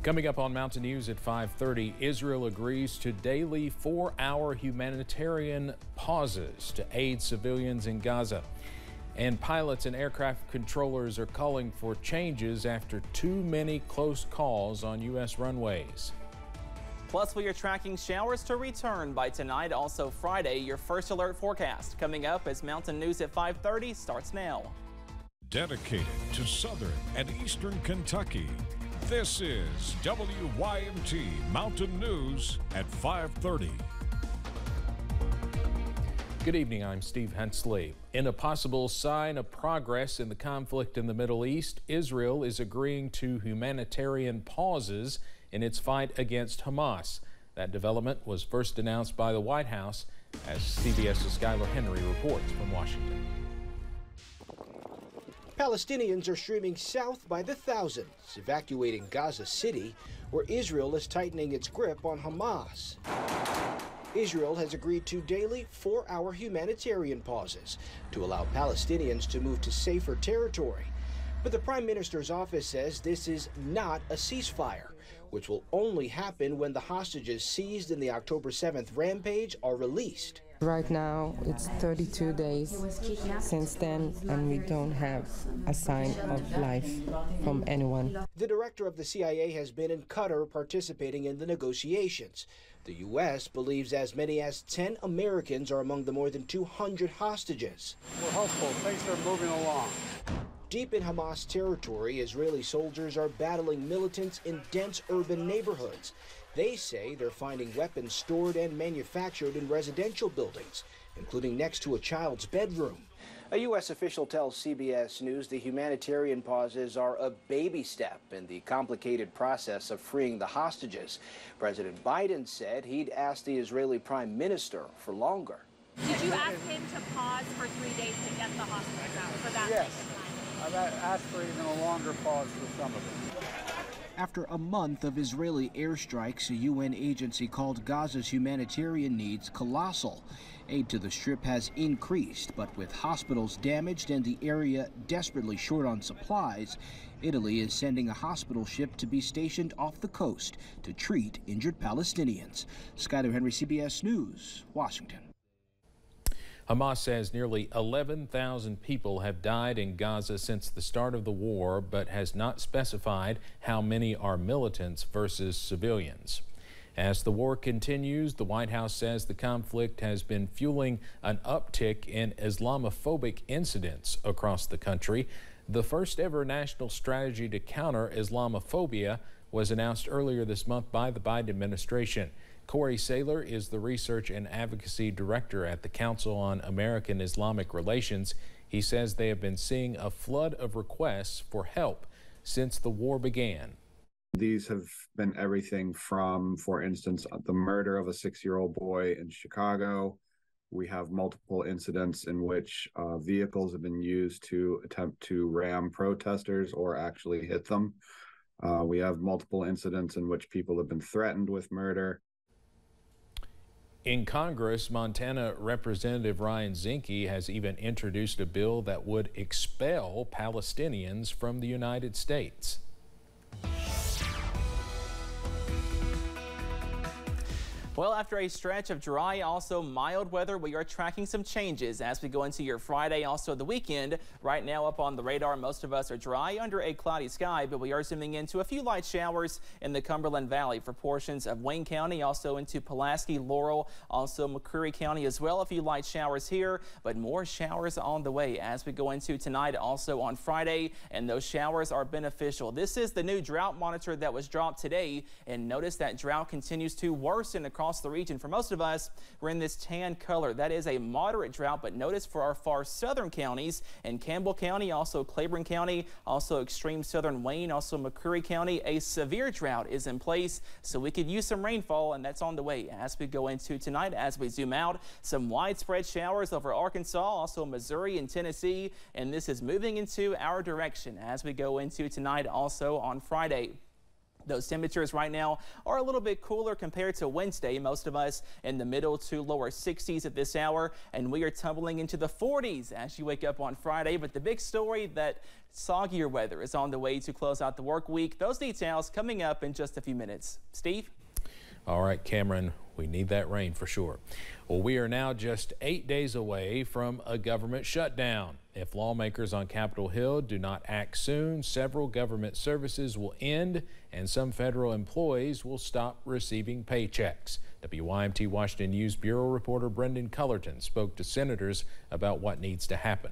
Coming up on Mountain News at 5:30, Israel agrees to daily 4-hour humanitarian pauses to aid civilians in Gaza. And pilots and aircraft controllers are calling for changes after too many close calls on U.S. runways. Plus, we are tracking showers to return by tonight, also Friday. Your first alert forecast coming up as Mountain News at 5:30 starts now. Dedicated to southern and eastern Kentucky, this is WYMT Mountain News at 5:30. Good evening, I'm Steve Hensley. In a possible sign of progress in the conflict in the Middle East, Israel is agreeing to humanitarian pauses in its fight against Hamas. That development was first announced by the White House, as CBS's Skylar Henry reports from Washington. Palestinians are streaming south by the thousands, evacuating Gaza City, where Israel is tightening its grip on Hamas. Israel has agreed to daily 4-hour humanitarian pauses to allow Palestinians to move to safer territory. But the Prime Minister's office says this is not a ceasefire, which will only happen when the hostages seized in the October 7th rampage are released. Right now, it's 32 days since then, and we don't have a sign of life from anyone. The director of the CIA has been in Qatar participating in the negotiations. The U.S. believes as many as 10 Americans are among the more than 200 hostages. We're hopeful. Things are moving along. Deep in Hamas territory, Israeli soldiers are battling militants in dense urban neighborhoods. They say they're finding weapons stored and manufactured in residential buildings, including next to a child's bedroom. A U.S. official tells CBS News the humanitarian pauses are a baby step in the complicated process of freeing the hostages. President Biden said he'd asked the Israeli Prime Minister for longer. Did you ask him to pause for 3 days to get the hostages out for that? Yes. I've asked for even a longer pause for some of them. After a month of Israeli airstrikes, a UN agency called Gaza's humanitarian needs colossal. Aid to the Strip has increased, but with hospitals damaged and the area desperately short on supplies, Italy is sending a hospital ship to be stationed off the coast to treat injured Palestinians. Skylar Henry, CBS News, Washington. Hamas says nearly 11,000 people have died in Gaza since the start of the war, but has not specified how many are militants versus civilians. As the war continues, the White House says the conflict has been fueling an uptick in Islamophobic incidents across the country. The first ever national strategy to counter Islamophobia was announced earlier this month by the Biden administration. Corey Saylor is the Research and Advocacy Director at the Council on American Islamic Relations. He says they have been seeing a flood of requests for help since the war began. These have been everything from, for instance, the murder of a 6-year-old boy in Chicago. We have multiple incidents in which vehicles have been used to attempt to ram protesters or actually hit them. We have multiple incidents in which people have been threatened with murder. In Congress, Montana Representative Ryan Zinke has even introduced a bill that would expel Palestinians from the United States. Well, after a stretch of dry, also mild weather, we are tracking some changes as we go into your Friday, also the weekend. Right now up on the radar, most of us are dry under a cloudy sky, but we are zooming into a few light showers in the Cumberland Valley for portions of Wayne County, also into Pulaski, Laurel, also McCreary County as well. A few light showers here, but more showers on the way as we go into tonight, also on Friday, and those showers are beneficial. This is the new drought monitor that was dropped today, and notice that drought continues to worsen across the region. For most of us, we're in this tan color. That is a moderate drought, but notice for our far southern counties in Campbell County, also Claiborne County, also extreme southern Wayne, also McCreary County, a severe drought is in place, so we could use some rainfall, and that's on the way as we go into tonight. As we zoom out, some widespread showers over Arkansas, also Missouri and Tennessee, and this is moving into our direction as we go into tonight, also on Friday. Those temperatures right now are a little bit cooler compared to Wednesday. Most of us in the middle to lower 60s at this hour, and we are tumbling into the 40s as you wake up on Friday. But the big story, that soggier weather is on the way to close out the work week. Those details coming up in just a few minutes. Steve? All right, Cameron, we need that rain for sure. Well, we are now just 8 days away from a government shutdown. If lawmakers on Capitol Hill do not act soon, several government services will end and some federal employees will stop receiving paychecks. WYMT Washington News Bureau reporter Brendan Cullerton spoke to senators about what needs to happen.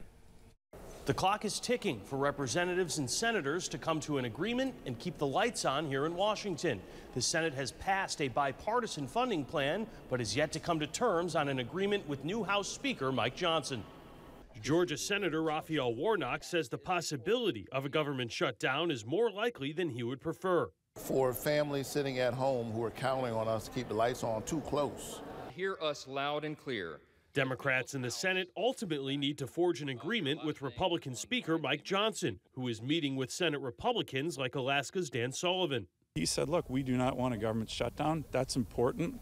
The clock is ticking for representatives and senators to come to an agreement and keep the lights on here in Washington. The Senate has passed a bipartisan funding plan, but has yet to come to terms on an agreement with new House Speaker Mike Johnson. Georgia Senator Raphael Warnock says the possibility of a government shutdown is more likely than he would prefer. For families sitting at home who are counting on us to keep the lights on too close. Hear us loud and clear. Democrats in the Senate ultimately need to forge an agreement with Republican Speaker Mike Johnson, who is meeting with Senate Republicans like Alaska's Dan Sullivan. He said, look, we do not want a government shutdown. That's important.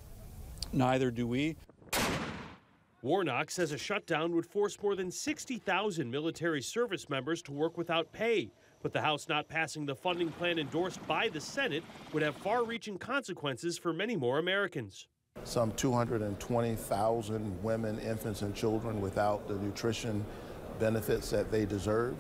Neither do we. Warnock says a shutdown would force more than 60,000 military service members to work without pay. But the House not passing the funding plan endorsed by the Senate would have far-reaching consequences for many more Americans. Some 220,000 women, infants, and children without the nutrition benefits that they deserve,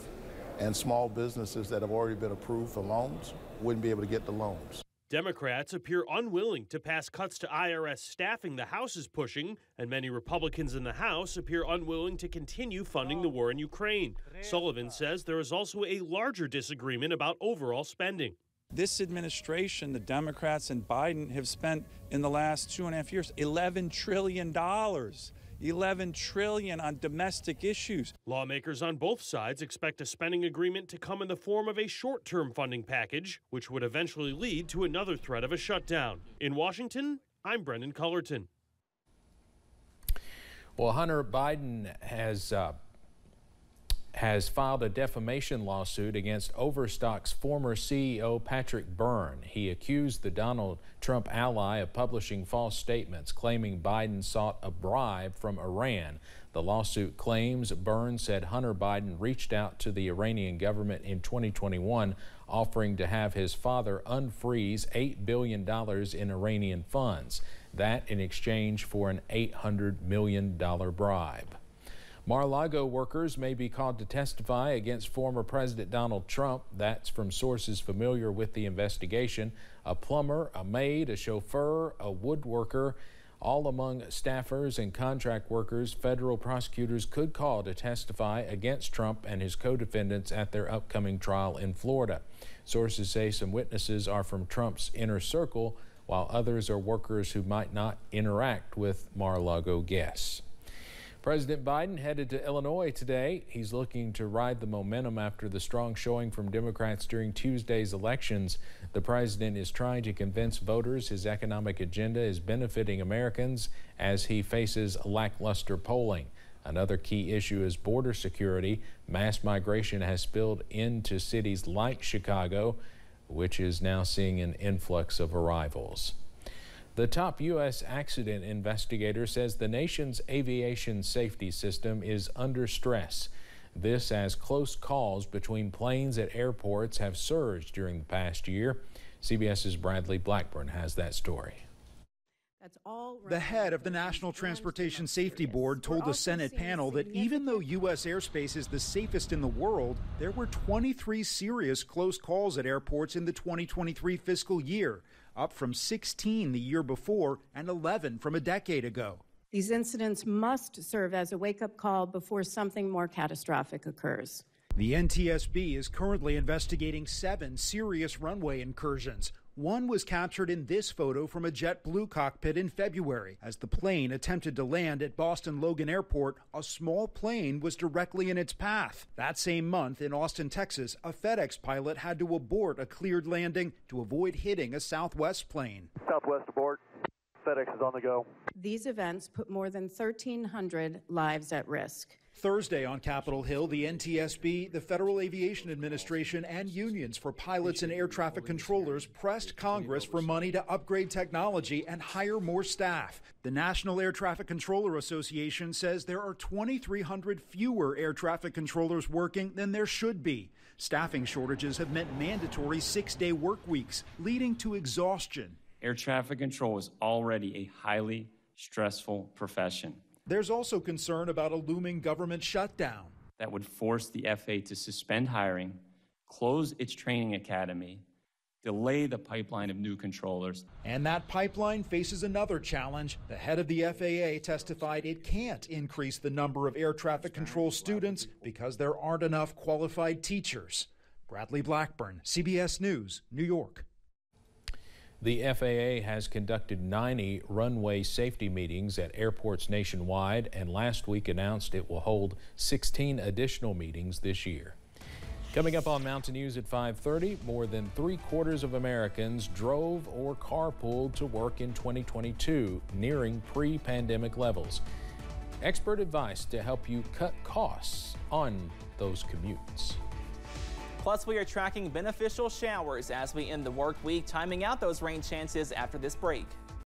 and small businesses that have already been approved for loans wouldn't be able to get the loans. Democrats appear unwilling to pass cuts to IRS staffing the House is pushing, and many Republicans in the House appear unwilling to continue funding the war in Ukraine. Sullivan says there is also a larger disagreement about overall spending. This administration, the Democrats and Biden, have spent in the last 2.5 years $11 trillion. $11 trillion on domestic issues. Lawmakers on both sides expect a spending agreement to come in the form of a short-term funding package, which would eventually lead to another threat of a shutdown. In Washington, I'm Brendan Cullerton. Well, Hunter Biden has filed a defamation lawsuit against Overstock's former CEO Patrick Byrne. He accused the Donald Trump ally of publishing false statements, claiming Biden sought a bribe from Iran. The lawsuit claims Byrne said Hunter Biden reached out to the Iranian government in 2021, offering to have his father unfreeze $8 billion in Iranian funds. That in exchange for an $800 million bribe. Mar-a-Lago workers may be called to testify against former President Donald Trump. That's from sources familiar with the investigation. A plumber, a maid, a chauffeur, a woodworker, all among staffers and contract workers federal prosecutors could call to testify against Trump and his co-defendants at their upcoming trial in Florida. Sources say some witnesses are from Trump's inner circle, while others are workers who might not interact with Mar-a-Lago guests. President Biden headed to Illinois today. He's looking to ride the momentum after the strong showing from Democrats during Tuesday's elections. The president is trying to convince voters his economic agenda is benefiting Americans as he faces lackluster polling. Another key issue is border security. Mass migration has spilled into cities like Chicago, which is now seeing an influx of arrivals. The top U.S. accident investigator says the nation's aviation safety system is under stress. This as close calls between planes at airports have surged during the past year. CBS's Bradley Blackburn has that story. The head of the National Transportation Safety Board told the Senate panel that even though U.S. airspace is the safest in the world, there were 23 serious close calls at airports in the 2023 fiscal year, up from 16 the year before and 11 from a decade ago. These incidents must serve as a wake-up call before something more catastrophic occurs. The NTSB is currently investigating 7 serious runway incursions. One was captured in this photo from a JetBlue cockpit in February. As the plane attempted to land at Boston Logan Airport, a small plane was directly in its path. That same month in Austin, Texas, a FedEx pilot had to abort a cleared landing to avoid hitting a Southwest plane. Southwest abort. FedEx is on the go. These events put more than 1,300 lives at risk. Thursday on Capitol Hill, the NTSB, the Federal Aviation Administration, and unions for pilots and air traffic controllers pressed Congress for money to upgrade technology and hire more staff. The National Air Traffic Controller Association says there are 2,300 fewer air traffic controllers working than there should be. Staffing shortages have meant mandatory 6-day work weeks, leading to exhaustion. Air traffic control is already a highly stressful profession. There's also concern about a looming government shutdown that would force the FAA to suspend hiring, close its training academy, delay the pipeline of new controllers. And that pipeline faces another challenge. The head of the FAA testified it can't increase the number of air traffic control students because there aren't enough qualified teachers. Bradley Blackburn, CBS News, New York. The FAA has conducted 90 runway safety meetings at airports nationwide and last week announced it will hold 16 additional meetings this year. Coming up on Mountain News at 5:30, more than 3/4 of Americans drove or carpooled to work in 2022, nearing pre-pandemic levels. Expert advice to help you cut costs on those commutes. Plus, we are tracking beneficial showers as we end the work week, timing out those rain chances after this break.